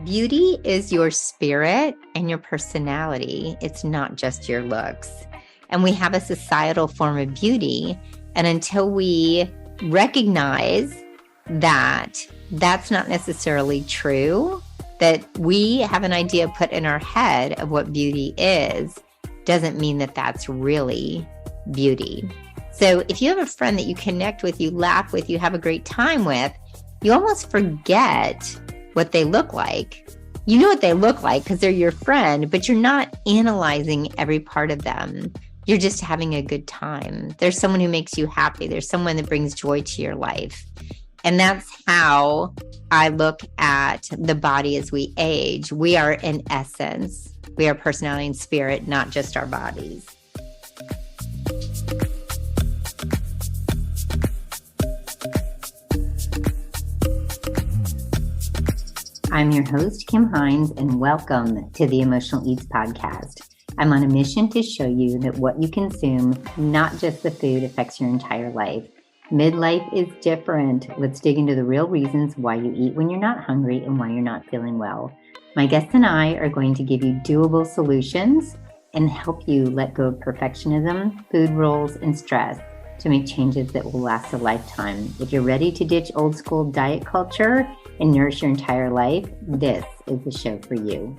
Beauty is your spirit and your personality. It's not just your looks. And we have a societal form of beauty. And until we recognize that that's not necessarily true, that we have an idea put in our head of what beauty is, doesn't mean that that's really beauty. So if you have a friend that you connect with, you laugh with, you have a great time with, you almost forget what they look like. You know what they look like because they're your friend, but you're not analyzing every part of them. You're just having a good time. There's someone who makes you happy. There's someone that brings joy to your life. And that's how I look at the body as we age. We are in essence, we are personality and spirit, not just our bodies. I'm your host, Kim Hines, and welcome to the Emotional Eats podcast. I'm on a mission to show you that what you consume, not just the food, affects your entire life. Midlife is different. Let's dig into the real reasons why you eat when you're not hungry and why you're not feeling well. My guests and I are going to give you doable solutions and help you let go of perfectionism, food rules, and stress to make changes that will last a lifetime. If you're ready to ditch old school diet culture and nourish your entire life, this is the show for you.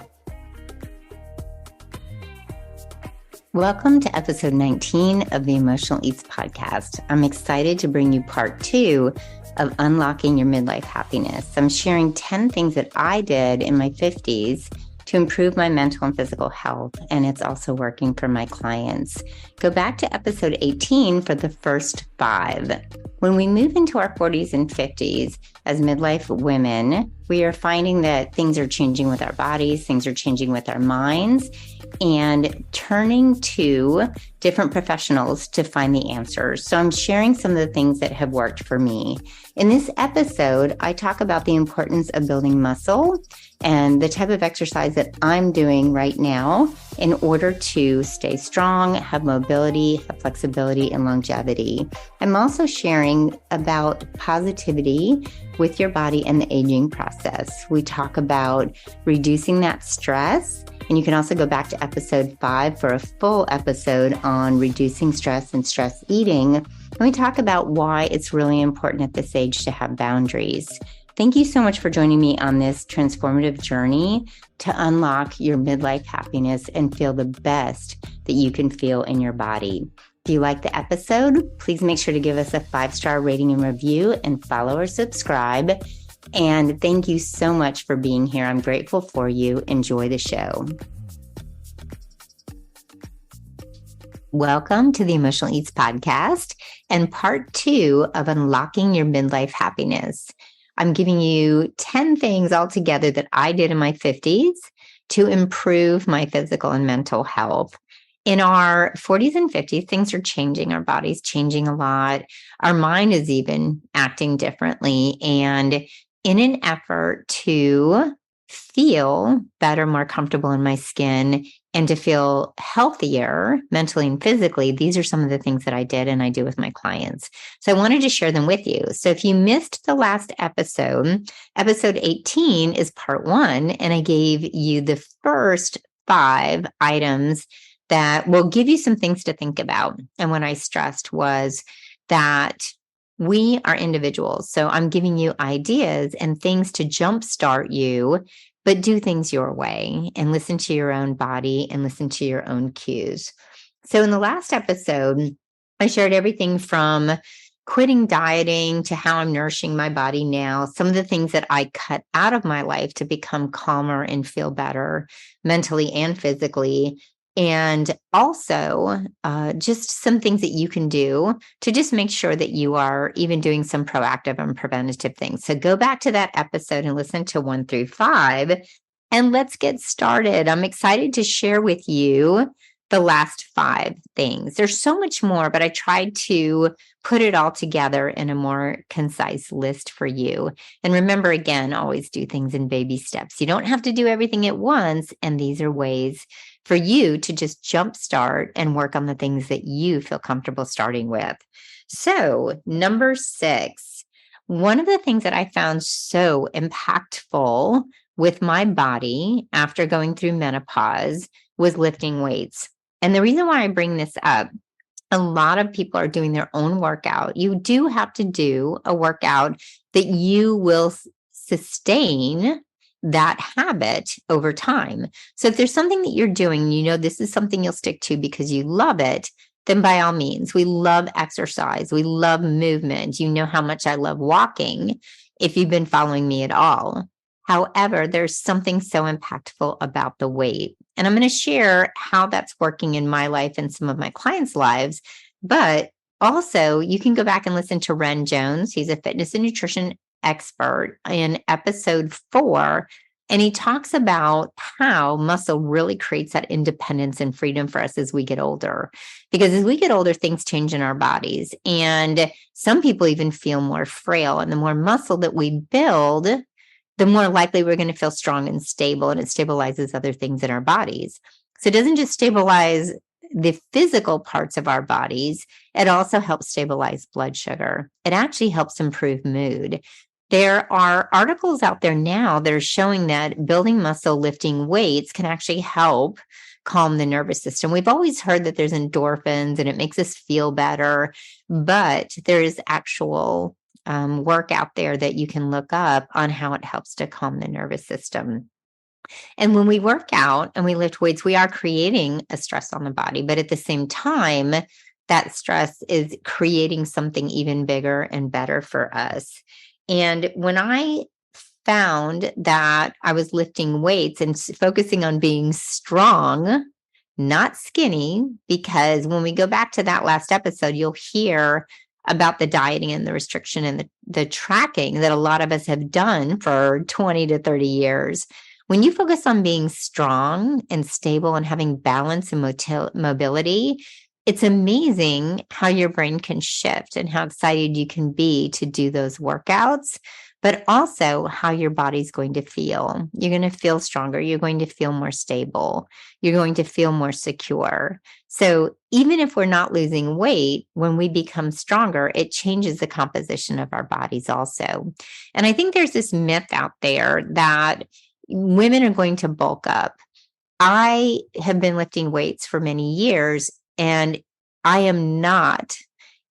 Welcome to episode 19 of the Emotional Eats podcast. I'm excited to bring you part 2 of unlocking your midlife happiness. I'm sharing 10 things that I did in my 50s to improve my mental and physical health, and it's also working for my clients. Go back to episode 18 for the first 5. When we move into our 40s and 50s as midlife women, we are finding that things are changing with our bodies, things are changing with our minds, and turning to different professionals to find the answers. So I'm sharing some of the things that have worked for me. In this episode, I talk about the importance of building muscle and the type of exercise that I'm doing right now in order to stay strong, have mobility, have flexibility, and longevity. I'm also sharing about positivity with your body and the aging process. We talk about reducing that stress. And you can also go back to episode 5 for a full episode on reducing stress and stress eating. And we talk about why it's really important at this age to have boundaries. Thank you so much for joining me on this transformative journey to unlock your midlife happiness and feel the best that you can feel in your body. If you like the episode, please make sure to give us a 5-star rating and review and follow or subscribe. And thank you so much for being here. I'm grateful for you. Enjoy the show. Welcome to the Emotional Eats podcast and part 2 of unlocking your midlife happiness. I'm giving you 10 things altogether that I did in my 50s to improve my physical and mental health. In our 40s and 50s, things are changing. Our body's changing a lot. Our mind is even acting differently. And in an effort to feel better, more comfortable in my skin, and to feel healthier mentally and physically, these are some of the things that I did and I do with my clients. So I wanted to share them with you. So if you missed the last episode, episode 18 is part 1, and I gave you the first 5 items that will give you some things to think about. And what I stressed was that we are individuals. So I'm giving you ideas and things to jumpstart you, but do things your way and listen to your own body and listen to your own cues. So in the last episode, I shared everything from quitting dieting to how I'm nourishing my body now, some of the things that I cut out of my life to become calmer and feel better mentally and physically. And also just some things that you can do to just make sure that you are even doing some proactive and preventative things. So go back to that episode and listen to 1 through 5, and let's get started. I'm excited to share with you the last 5 things. There's so much more, but I tried to put it all together in a more concise list for you. And remember, again, always do things in baby steps. You don't have to do everything at once. And these are ways for you to just jumpstart and work on the things that you feel comfortable starting with. So, number 6, one of the things that I found so impactful with my body after going through menopause was lifting weights. And the reason why I bring this up, a lot of people are doing their own workout. You do have to do a workout that you will sustain that habit over time. So if there's something that you're doing, you know, this is something you'll stick to because you love it, then by all means, we love exercise. We love movement. You know how much I love walking if you've been following me at all. However, there's something so impactful about the weight. And I'm going to share how that's working in my life and some of my clients' lives. But also, you can go back and listen to Ren Jones. He's a fitness and nutrition expert in episode 4. And he talks about how muscle really creates that independence and freedom for us as we get older. Because as we get older, things change in our bodies. And some people even feel more frail. And the more muscle that we build, the more likely we're going to feel strong and stable, and it stabilizes other things in our bodies. So it doesn't just stabilize the physical parts of our bodies, it also helps stabilize blood sugar. It actually helps improve mood. There are articles out there now that are showing that building muscle, lifting weights can actually help calm the nervous system. We've always heard that there's endorphins and it makes us feel better, but there is actual work out there that you can look up on how it helps to calm the nervous system. And when we work out and we lift weights, we are creating a stress on the body, but at the same time, that stress is creating something even bigger and better for us. And when I found that I was lifting weights and focusing on being strong, not skinny, because when we go back to that last episode, you'll hear about the dieting and the restriction and the tracking that a lot of us have done for 20 to 30 years. When you focus on being strong and stable and having balance and mobility, it's amazing how your brain can shift and how excited you can be to do those workouts, but also how your body's going to feel. You're going to feel stronger. You're going to feel more stable. You're going to feel more secure. So even if we're not losing weight, when we become stronger, it changes the composition of our bodies also. And I think there's this myth out there that women are going to bulk up. I have been lifting weights for many years, and I am not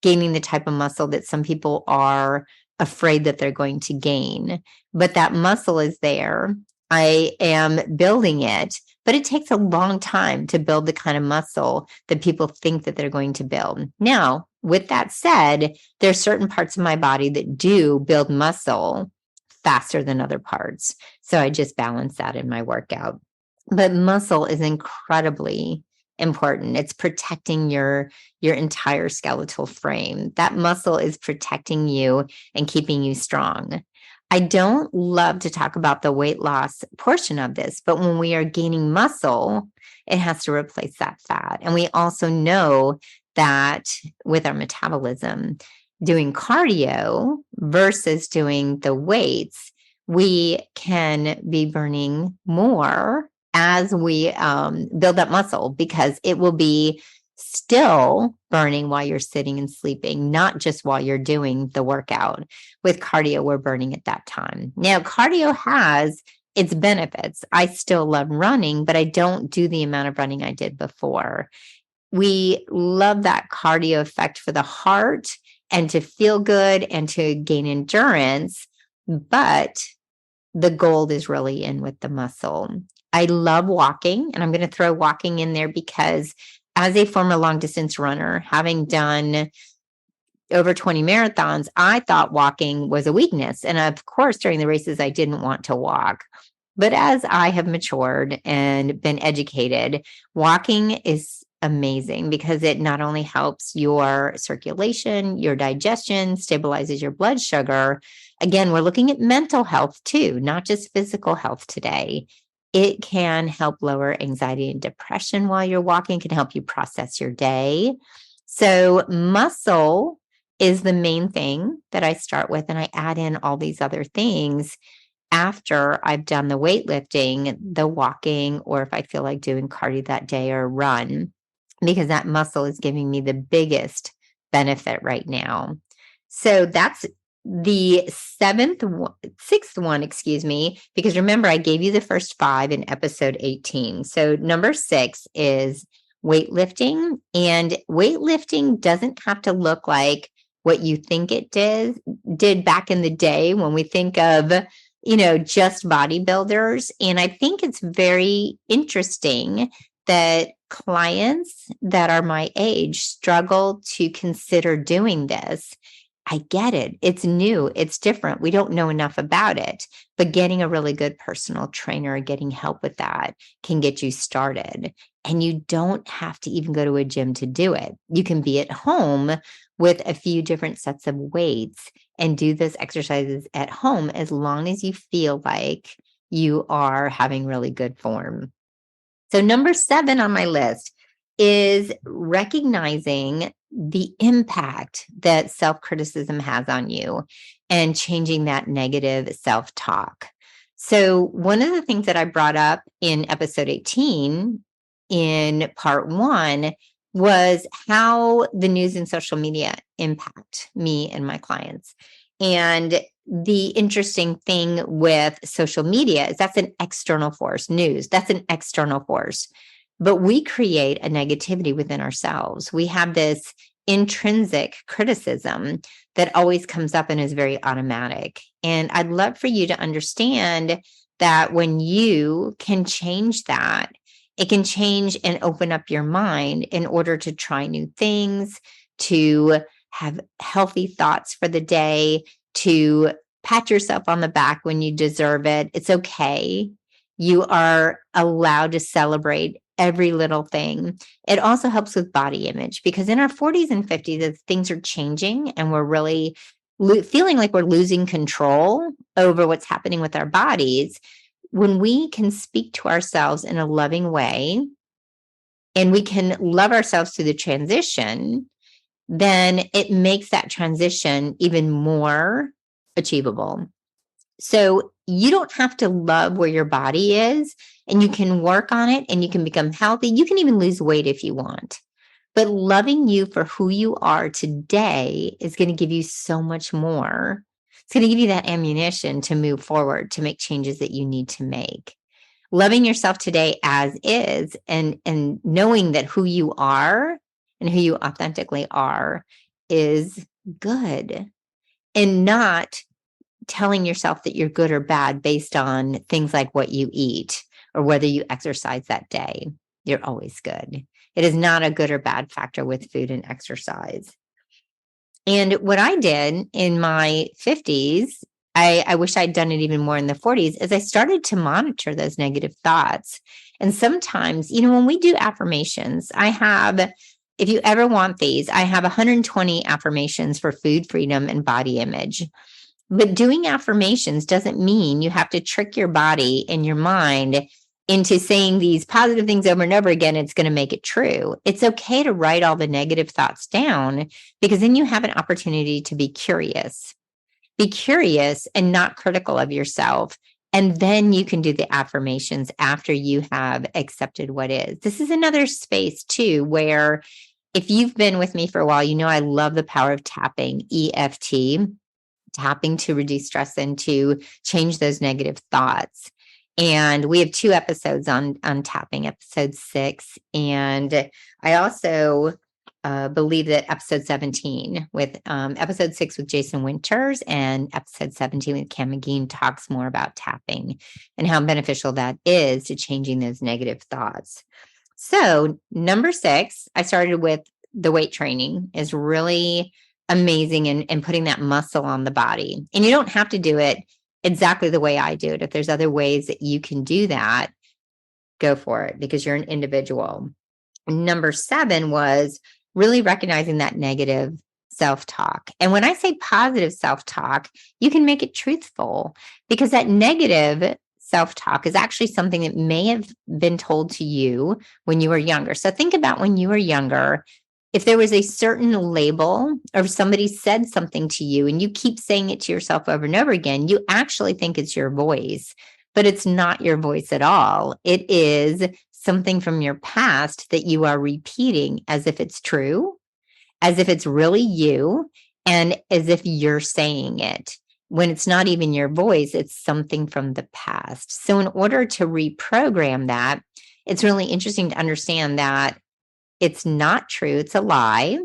gaining the type of muscle that some people are afraid that they're going to gain. But that muscle is there. I am building it, but it takes a long time to build the kind of muscle that people think that they're going to build. Now, with that said, there's certain parts of my body that do build muscle faster than other parts. So I just balance that in my workout. But muscle is incredibly important. It's protecting your entire skeletal frame. That muscle is protecting you and keeping you strong. I don't love to talk about the weight loss portion of this, but when we are gaining muscle, it has to replace that fat. And we also know that with our metabolism, doing cardio versus doing the weights, we can be burning more as we build up muscle, because it will be still burning while you're sitting and sleeping, not just while you're doing the workout. With cardio, we're burning at that time. Now, cardio has its benefits. I still love running, but I don't do the amount of running I did before. We love that cardio effect for the heart and to feel good and to gain endurance, but the gold is really in with the muscle. I love walking, and I'm going to throw walking in there because as a former long distance runner, having done over 20 marathons, I thought walking was a weakness. And of course, during the races, I didn't want to walk. But as I have matured and been educated, walking is amazing because it not only helps your circulation, your digestion, stabilizes your blood sugar. Again, we're looking at mental health too, not just physical health today. It can help lower anxiety and depression while you're walking, can help you process your day. So muscle is the main thing that I start with, and I add in all these other things after I've done the weightlifting, the walking, or if I feel like doing cardio that day or run, because that muscle is giving me the biggest benefit right now. So that's The sixth one, because remember, I gave you the first 5 in episode 18. So number 6 is weightlifting. And weightlifting doesn't have to look like what you think it did back in the day when we think of, just bodybuilders. And I think it's very interesting that clients that are my age struggle to consider doing this. I get it. It's new. It's different. We don't know enough about it, but getting a really good personal trainer, getting help with that can get you started. And you don't have to even go to a gym to do it. You can be at home with a few different sets of weights and do those exercises at home as long as you feel like you are having really good form. So number 7 on my list is recognizing the impact that self-criticism has on you and changing that negative self-talk. So one of the things that I brought up in episode 18 in part 1 was how the news and social media impact me and my clients. And the interesting thing with social media is that's an external force. News, that's an external force. But we create a negativity within ourselves. We have this intrinsic criticism that always comes up and is very automatic. And I'd love for you to understand that when you can change that, it can change and open up your mind in order to try new things, to have healthy thoughts for the day, to pat yourself on the back when you deserve it. It's okay. You are allowed to celebrate every little thing. It also helps with body image because in our 40s and 50s, as things are changing and we're really feeling like we're losing control over what's happening with our bodies, when we can speak to ourselves in a loving way and we can love ourselves through the transition, then it makes that transition even more achievable. So you don't have to love where your body is, and you can work on it and you can become healthy. You can even lose weight if you want. But loving you for who you are today is going to give you so much more. It's going to give you that ammunition to move forward, to make changes that you need to make. Loving yourself today as is and knowing that who you are and who you authentically are is good, and not telling yourself that you're good or bad based on things like what you eat or whether you exercise that day. You're always good. It is not a good or bad factor with food and exercise. And what I did in my 50s, I wish I'd done it even more in the 40s, is I started to monitor those negative thoughts. And sometimes, when we do affirmations, if you ever want these, I have 120 affirmations for food freedom and body image. But doing affirmations doesn't mean you have to trick your body and your mind into saying these positive things over and over again. It's going to make it true. It's okay to write all the negative thoughts down because then you have an opportunity to be curious. Be curious and not critical of yourself. And then you can do the affirmations after you have accepted what is. This is another space too, where if you've been with me for a while, I love the power of tapping, EFT. Tapping to reduce stress and to change those negative thoughts. And we have 2 episodes on tapping, episode 6. And I also believe that episode 17 with episode 6 with Jason Winters and episode 17 with Cam McGee talks more about tapping and how beneficial that is to changing those negative thoughts. So number 6, I started with the weight training is really amazing and putting that muscle on the body. And you don't have to do it exactly the way I do it. If there's other ways that you can do that, go for it because you're an individual. Number 7 was really recognizing that negative self-talk. And when I say positive self-talk, you can make it truthful because that negative self-talk is actually something that may have been told to you when you were younger. So think about when you were younger. If there was a certain label or somebody said something to you and you keep saying it to yourself over and over again, you actually think it's your voice, but it's not your voice at all. It is something from your past that you are repeating as if it's true, as if it's really you. and as if you're saying it. When it's not even your voice, it's something from the past. So in order to reprogram that, it's really interesting to understand that it's not true. It's a lie.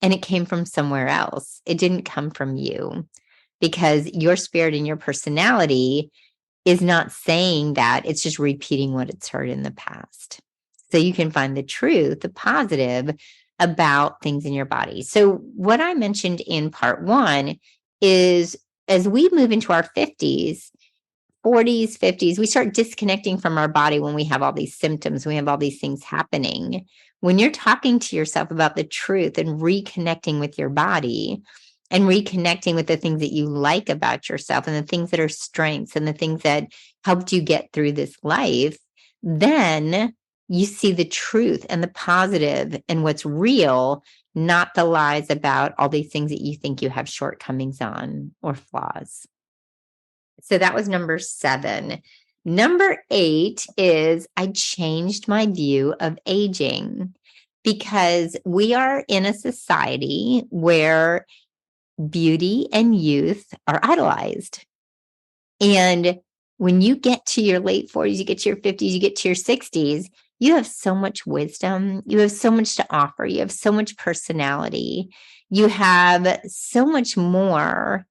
And it came from somewhere else. It didn't come from you, because your spirit and your personality is not saying that. It's just repeating what it's heard in the past. So you can find the truth, the positive about things in your body. So what I mentioned in part 1 is, as we move into our 50s, 40s, 50s, we start disconnecting from our body when we have all these symptoms, we have all these things happening. When you're talking to yourself about the truth and reconnecting with your body and reconnecting with the things that you like about yourself and the things that are strengths and the things that helped you get through this life, then you see the truth and the positive and what's real, not the lies about all these things that you think you have shortcomings on or flaws. So that was number 7. Number 8 is I changed my view of aging, because we are in a society where beauty and youth are idolized. And when you get to your late 40s, you get to your 50s, you get to your 60s, you have so much wisdom. You have so much to offer. You have so much personality. You have so much more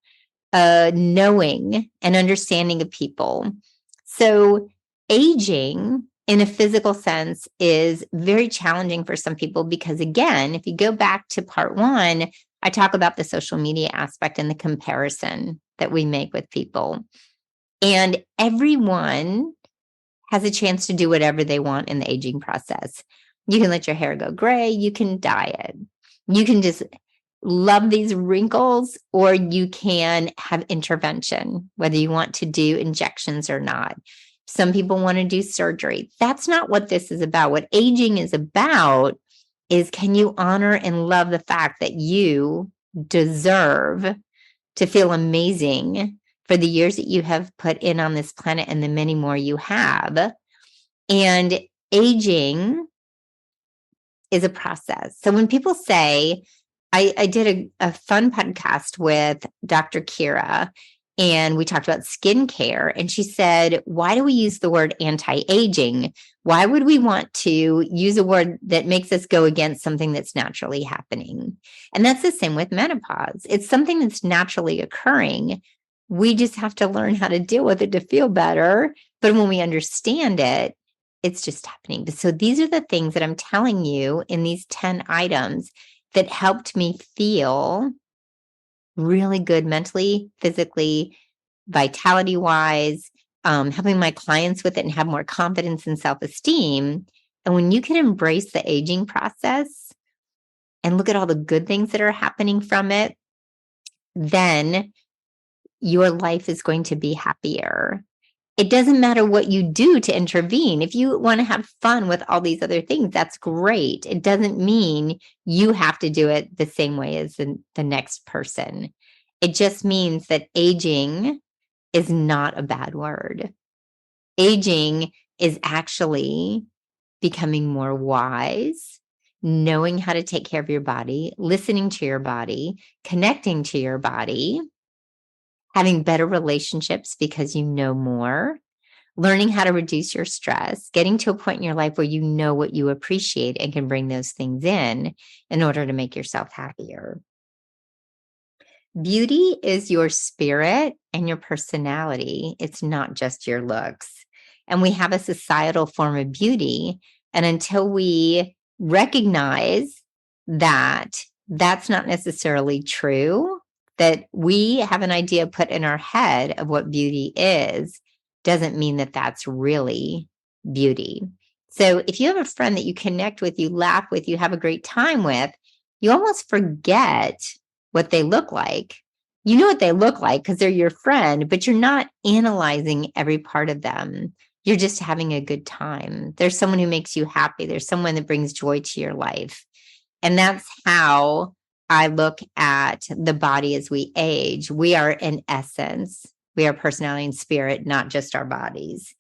knowing and understanding of people. So aging in a physical sense is very challenging for some people, because again, if you go back to part 1, I talk about the social media aspect and the comparison that we make with people. And everyone has a chance to do whatever they want in the aging process. You can let your hair go gray, you can dye it. You can just love these wrinkles, or you can have intervention, whether you want to do injections or not. Some people want to do surgery. That's not what this is about. What aging is about is, can you honor and love the fact that you deserve to feel amazing for the years that you have put in on this planet and the many more you have. And aging is a process. So when people say, I did a fun podcast with Dr. Kira, and we talked about skincare. And she said, why do we use the word anti-aging? Why would we want to use a word that makes us go against something that's naturally happening? And that's the same with menopause. It's something that's naturally occurring. We just have to learn how to deal with it to feel better. But when we understand it, it's just happening. So these are the things that I'm telling you in these 10 items that helped me feel really good mentally, physically, vitality wise, helping my clients with it and have more confidence and self-esteem. And when you can embrace the aging process and look at all the good things that are happening from it, then your life is going to be happier. It doesn't matter what you do to intervene. If you want to have fun with all these other things, that's great. It doesn't mean you have to do it the same way as the next person. It just means that aging is not a bad word. Aging is actually becoming more wise, knowing how to take care of your body, listening to your body, connecting to your body, having better relationships because you know more, learning how to reduce your stress, getting to a point in your life where you know what you appreciate and can bring those things in order to make yourself happier. Beauty is your spirit and your personality. It's not just your looks. And we have a societal form of beauty. And until we recognize that that's not necessarily true, that we have an idea put in our head of what beauty is, doesn't mean that that's really beauty. So if you have a friend that you connect with, you laugh with, you have a great time with, you almost forget what they look like. You know what they look like because they're your friend, but you're not analyzing every part of them. You're just having a good time. There's someone who makes you happy. There's someone that brings joy to your life. And that's how I look at the body as we age. We are in essence, we are personality and spirit, not just our bodies.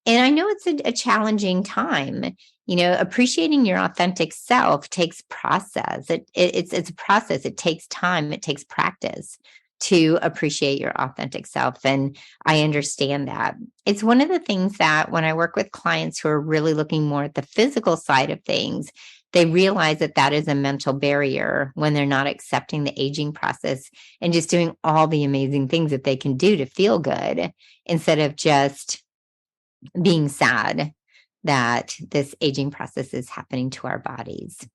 And I know it's a challenging time. Appreciating your authentic self takes process. It's a process. It takes time. It takes practice to appreciate your authentic self. And I understand that. It's one of the things that when I work with clients who are really looking more at the physical side of things, they realize that that is a mental barrier when they're not accepting the aging process and just doing all the amazing things that they can do to feel good instead of just being sad that this aging process is happening to our bodies.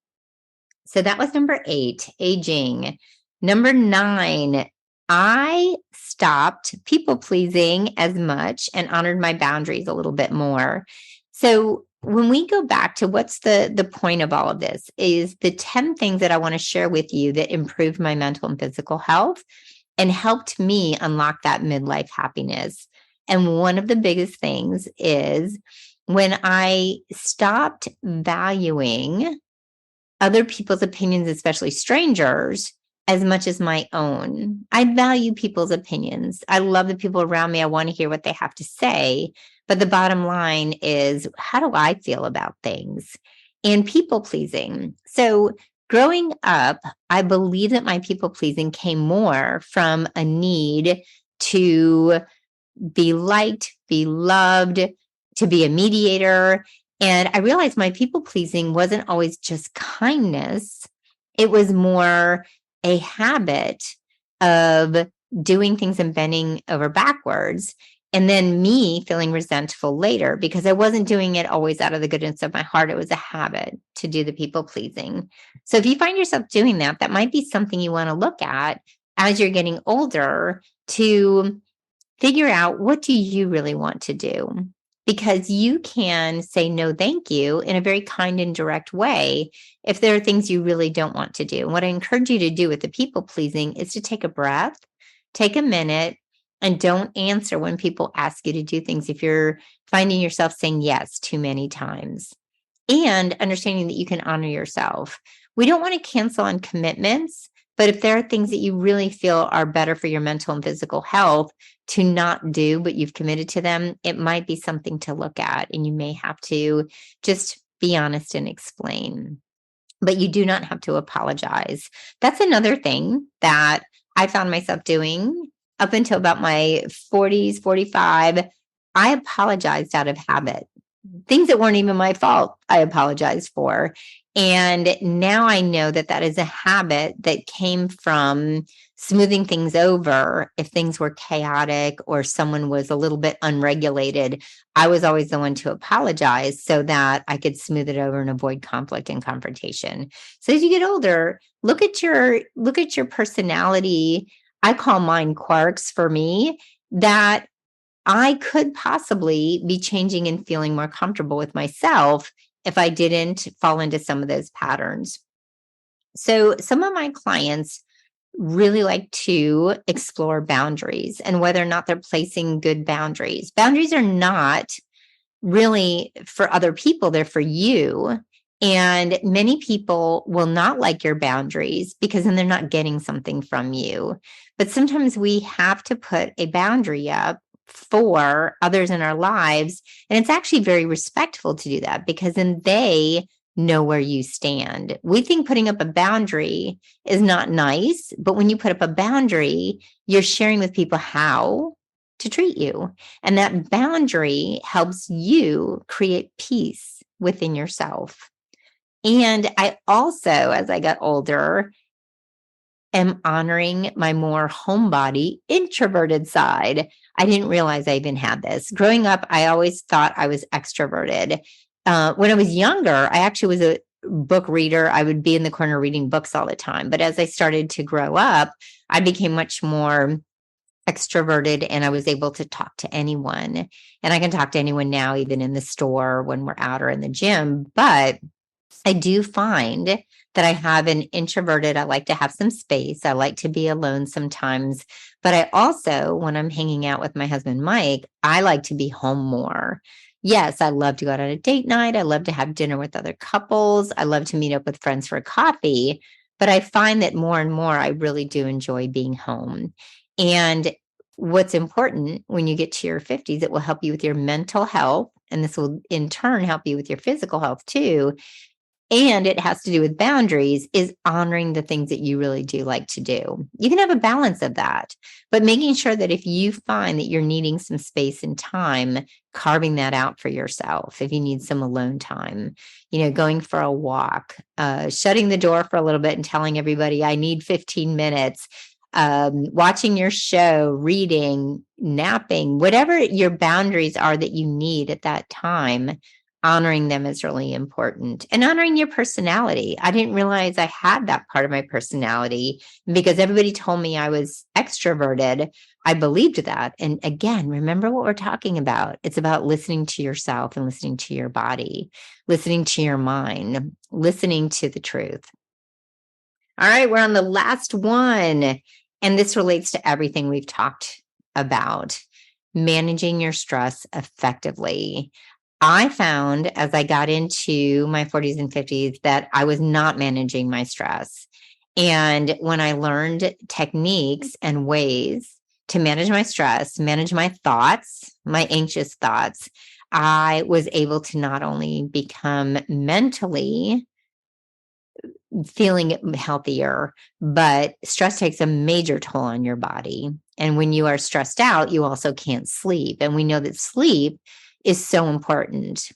So that was number 8, aging. Number 9, I stopped people pleasing as much and honored my boundaries a little bit more. So when we go back to what's the point of all of this is the 10 things that I want to share with you that improved my mental and physical health and helped me unlock that midlife happiness. And one of the biggest things is when I stopped valuing other people's opinions, especially strangers, as much as my own. I value people's opinions. I love the people around me. I want to hear what they have to say. But the bottom line is, how do I feel about things? And people pleasing. So growing up, I believe that my people pleasing came more from a need to be liked, be loved, to be a mediator. And I realized my people pleasing wasn't always just kindness. It was more a habit of doing things and bending over backwards. And then me feeling resentful later because I wasn't doing it always out of the goodness of my heart. It was a habit to do the people pleasing. So if you find yourself doing that, that might be something you want to look at as you're getting older to figure out, what do you really want to do? Because you can say no, thank you in a very kind and direct way if there are things you really don't want to do. And what I encourage you to do with the people pleasing is to take a breath, take a minute, and don't answer when people ask you to do things if you're finding yourself saying yes too many times. And understanding that you can honor yourself. We don't want to cancel on commitments, but if there are things that you really feel are better for your mental and physical health to not do, but you've committed to them, it might be something to look at. And you may have to just be honest and explain. But you do not have to apologize. That's another thing that I found myself doing up until about my 40s, 45. I apologized out of habit. Things that weren't even my fault, I apologized for. And now I know that that is a habit that came from smoothing things over. If things were chaotic or someone was a little bit unregulated, I was always the one to apologize so that I could smooth it over and avoid conflict and confrontation. So as you get older, look at your personality. I call mine quirks for me that I could possibly be changing and feeling more comfortable with myself if I didn't fall into some of those patterns. So some of my clients really like to explore boundaries and whether or not they're placing good boundaries. Boundaries are not really for other people, they're for you. And many people will not like your boundaries because then they're not getting something from you. But sometimes we have to put a boundary up for others in our lives. And it's actually very respectful to do that because then they know where you stand. We think putting up a boundary is not nice, but when you put up a boundary, you're sharing with people how to treat you. And that boundary helps you create peace within yourself. And I also, as I got older, am honoring my more homebody, introverted side. I didn't realize I even had this. Growing up, I always thought I was extroverted. When I was younger, I actually was a book reader. I would be in the corner reading books all the time. But as I started to grow up, I became much more extroverted and I was able to talk to anyone. And I can talk to anyone now, even in the store when we're out or in the gym. But I do find that I have an introverted, I like to have some space. I like to be alone sometimes. But I also, when I'm hanging out with my husband, Mike, I like to be home more. Yes, I love to go out on a date night. I love to have dinner with other couples. I love to meet up with friends for coffee. But I find that more and more, I really do enjoy being home. And what's important when you get to your 50s, it will help you with your mental health. and this will in turn help you with your physical health too, and it has to do with boundaries, is honoring the things that you really do like to do. You can have a balance of that, but making sure that if you find that you're needing some space and time, carving that out for yourself. If you need some alone time, going for a walk, shutting the door for a little bit and telling everybody, I need 15 minutes, watching your show, reading, napping, whatever your boundaries are that you need at that time. Honoring them is really important, and honoring your personality. I didn't realize I had that part of my personality because everybody told me I was extroverted. I believed that. And again, remember what we're talking about. It's about listening to yourself and listening to your body, listening to your mind, listening to the truth. All right, we're on the last one. And this relates to everything we've talked about, managing your stress effectively. I found as I got into my 40s and 50s that I was not managing my stress. And when I learned techniques and ways to manage my stress, manage my thoughts, my anxious thoughts, I was able to not only become mentally feeling healthier, but stress takes a major toll on your body. And when you are stressed out, you also can't sleep. And we know that sleep is so important.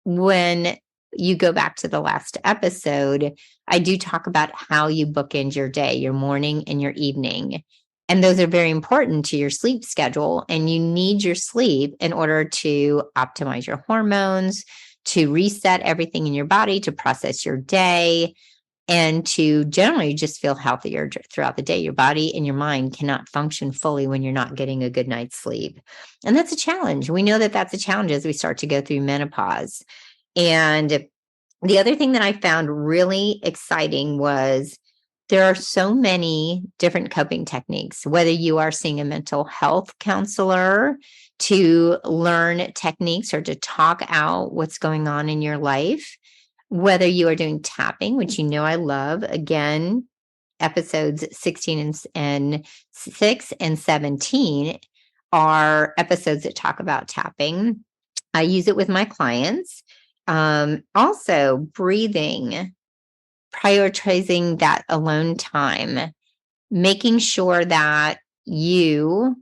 When you go back to the last episode, I do talk about how you bookend your day, your morning and your evening. And those are very important to your sleep schedule. And you need your sleep in order to optimize your hormones, to reset everything in your body, to process your day, and to generally just feel healthier throughout the day. Your body and your mind cannot function fully when you're not getting a good night's sleep. And that's a challenge. We know that that's a challenge as we start to go through menopause. And the other thing that I found really exciting was there are so many different coping techniques, whether you are seeing a mental health counselor to learn techniques or to talk out what's going on in your life, whether you are doing tapping, which I love. Again, episodes 16 and 6 and 17 are episodes that talk about tapping. I use it with my clients. Also, breathing, prioritizing that alone time, making sure that you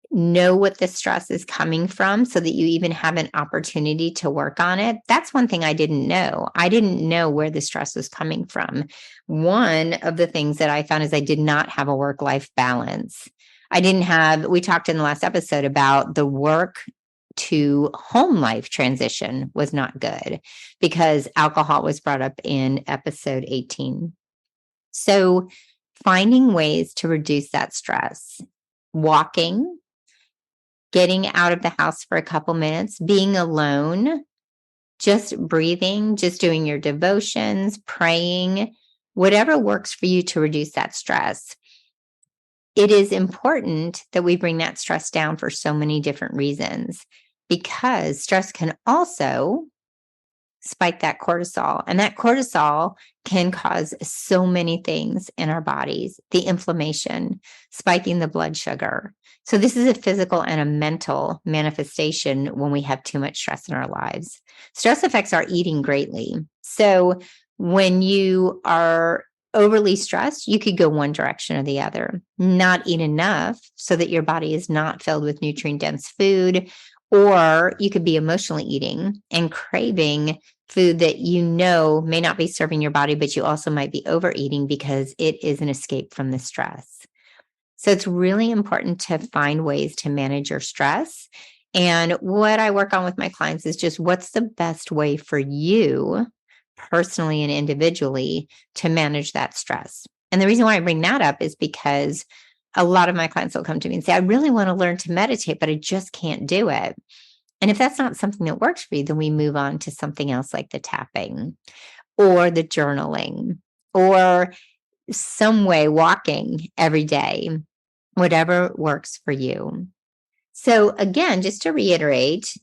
know what the stress is coming from so that you even have an opportunity to work on it. That's one thing I didn't know. I didn't know where the stress was coming from. One of the things that I found is I did not have a work-life balance. We talked in the last episode about the work to home life transition was not good because alcohol was brought up in episode 18. So finding ways to reduce that stress, walking, getting out of the house for a couple minutes, being alone, just breathing, just doing your devotions, praying, whatever works for you to reduce that stress. It is important that we bring that stress down for so many different reasons, because stress can also spike that cortisol, and that cortisol can cause so many things in our bodies, the inflammation, spiking the blood sugar. So this is a physical and a mental manifestation when we have too much stress in our lives. Stress affects our eating greatly. So when you are overly stressed, you could go one direction or the other, not eat enough so that your body is not filled with nutrient-dense food, or you could be emotionally eating and craving food that may not be serving your body, but you also might be overeating because it is an escape from the stress. So it's really important to find ways to manage your stress. And what I work on with my clients is just what's the best way for you personally and individually to manage that stress. And the reason why I bring that up is because a lot of my clients will come to me and say, I really want to learn to meditate, but I just can't do it. And if that's not something that works for you, then we move on to something else like the tapping or the journaling or some way walking every day, whatever works for you. So again, just to reiterate,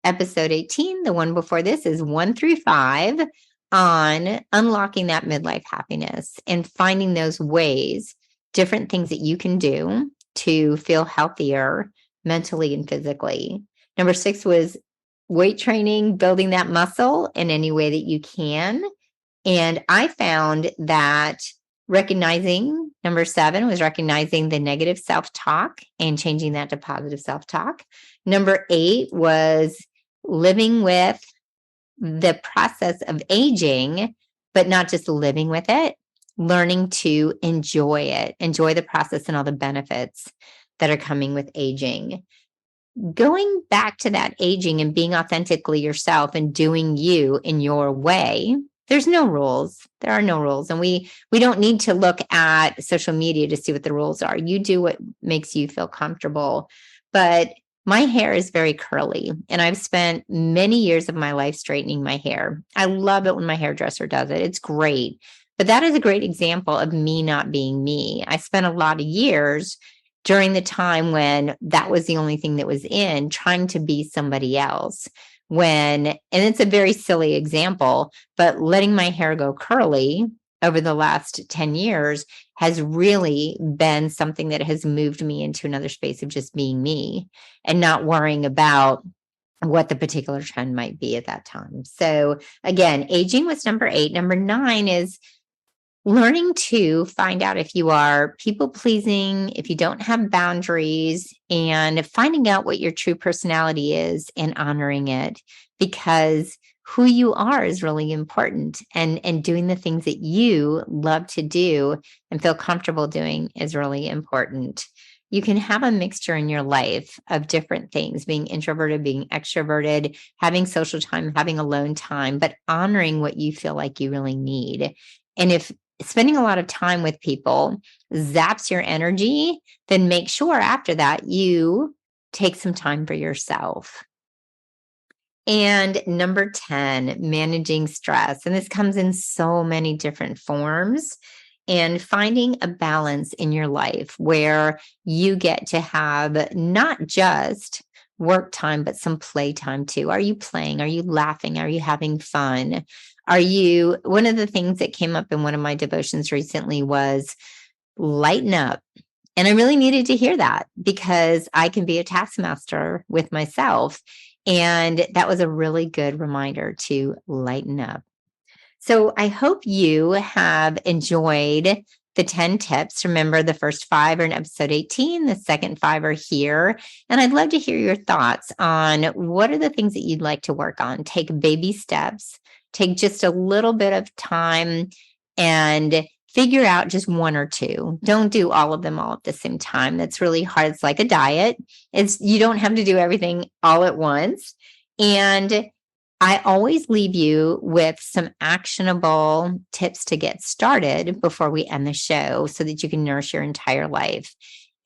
episode 18, the one before this, is 1 through 5 on unlocking that midlife happiness and finding those ways, different things that you can do to feel healthier mentally and physically. Number 6 was weight training, building that muscle in any way that you can. And I found that number 7 was recognizing the negative self-talk and changing that to positive self-talk. Number 8 was living with the process of aging, but not just living with it, learning to enjoy it, enjoy the process and all the benefits that are coming with aging. Going back to that aging and being authentically yourself and doing you in your way. There's no rules. There are no rules. And we don't need to look at social media to see what the rules are. You do what makes you feel comfortable. But my hair is very curly, and I've spent many years of my life straightening my hair. I love it when my hairdresser does it. It's great. But that is a great example of me not being me. I spent a lot of years during the time when that was the only thing that was in, trying to be somebody else. And it's a very silly example, but letting my hair go curly over the last 10 years has really been something that has moved me into another space of just being me and not worrying about what the particular trend might be at that time. So again, aging was number 8. Number 9 is learning to find out if you are people pleasing, if you don't have boundaries, and finding out what your true personality is and honoring it, because who you are is really important, and doing the things that you love to do and feel comfortable doing is really important. You can have a mixture in your life of different things, being introverted, being extroverted, having social time, having alone time, but honoring what you feel like you really need. And if spending a lot of time with people zaps your energy, then make sure after that you take some time for yourself. And number 10, managing stress. And this comes in so many different forms. And finding a balance in your life where you get to have not just work time, but some play time too. Are you playing? Are you laughing? Are you having fun? One of the things that came up in one of my devotions recently was lighten up. And I really needed to hear that because I can be a taskmaster with myself. And that was a really good reminder to lighten up. So I hope you have enjoyed the 10 tips. Remember, the first 5 are in episode 18. The second 5 are here. And I'd love to hear your thoughts on what are the things that you'd like to work on. Take baby steps. Take just a little bit of time and figure out just 1 or 2. Don't do all of them all at the same time. That's really hard. It's like a diet. You don't have to do everything all at once. And I always leave you with some actionable tips to get started before we end the show so that you can nourish your entire life.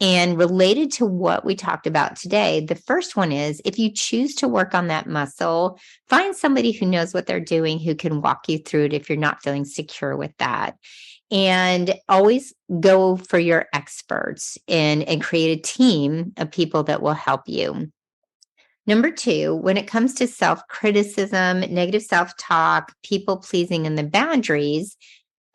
And related to what we talked about today, the first one is if you choose to work on that muscle, find somebody who knows what they're doing, who can walk you through it if you're not feeling secure with that. And always go for your experts and create a team of people that will help you. Number 2, when it comes to self-criticism, negative self-talk, people-pleasing, and the boundaries,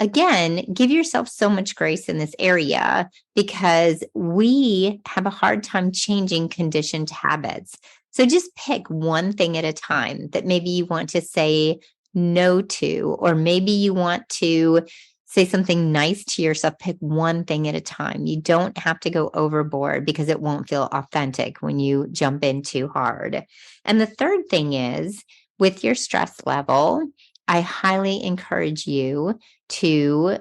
again, give yourself so much grace in this area because we have a hard time changing conditioned habits. So just pick one thing at a time that maybe you want to say no to, or maybe you want to say something nice to yourself. Pick one thing at a time. You don't have to go overboard because it won't feel authentic when you jump in too hard. And the third thing is with your stress level, I highly encourage you to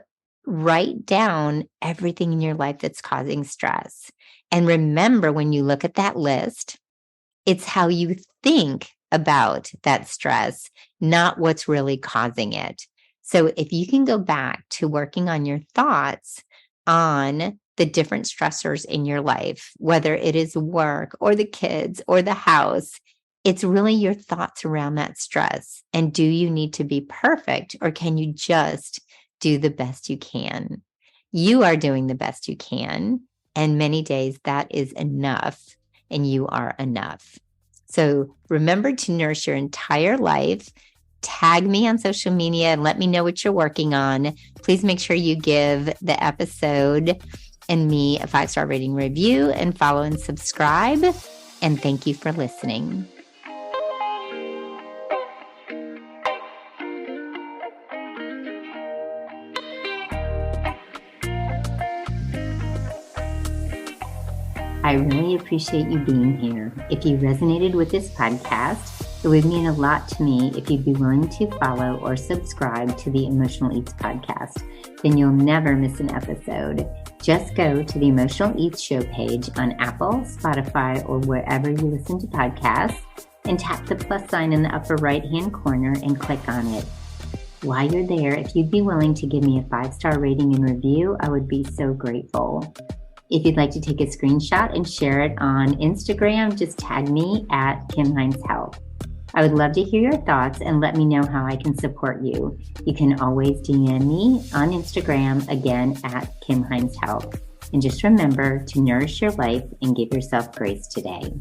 write down everything in your life that's causing stress. And remember, when you look at that list, it's how you think about that stress, not what's really causing it. So if you can go back to working on your thoughts on the different stressors in your life, whether it is work or the kids or the house, it's really your thoughts around that stress. And do you need to be perfect, or can you just do the best you can? You are doing the best you can. And many days that is enough, and you are enough. So remember to nourish your entire life. Tag me on social media and let me know what you're working on. Please make sure you give the episode and me a 5-star rating review and follow and subscribe. And thank you for listening. I really appreciate you being here. If you resonated with this podcast, it would mean a lot to me if you'd be willing to follow or subscribe to the Emotional Eats podcast. Then you'll never miss an episode. Just go to the Emotional Eats show page on Apple, Spotify, or wherever you listen to podcasts and tap the plus sign in the upper right-hand corner and click on it. While you're there, if you'd be willing to give me a 5-star rating and review, I would be so grateful. If you'd like to take a screenshot and share it on Instagram, just tag me at Kim Hines Health. I would love to hear your thoughts and let me know how I can support you. You can always DM me on Instagram, again, at Kim Hines Health. And just remember to nourish your life and give yourself grace today.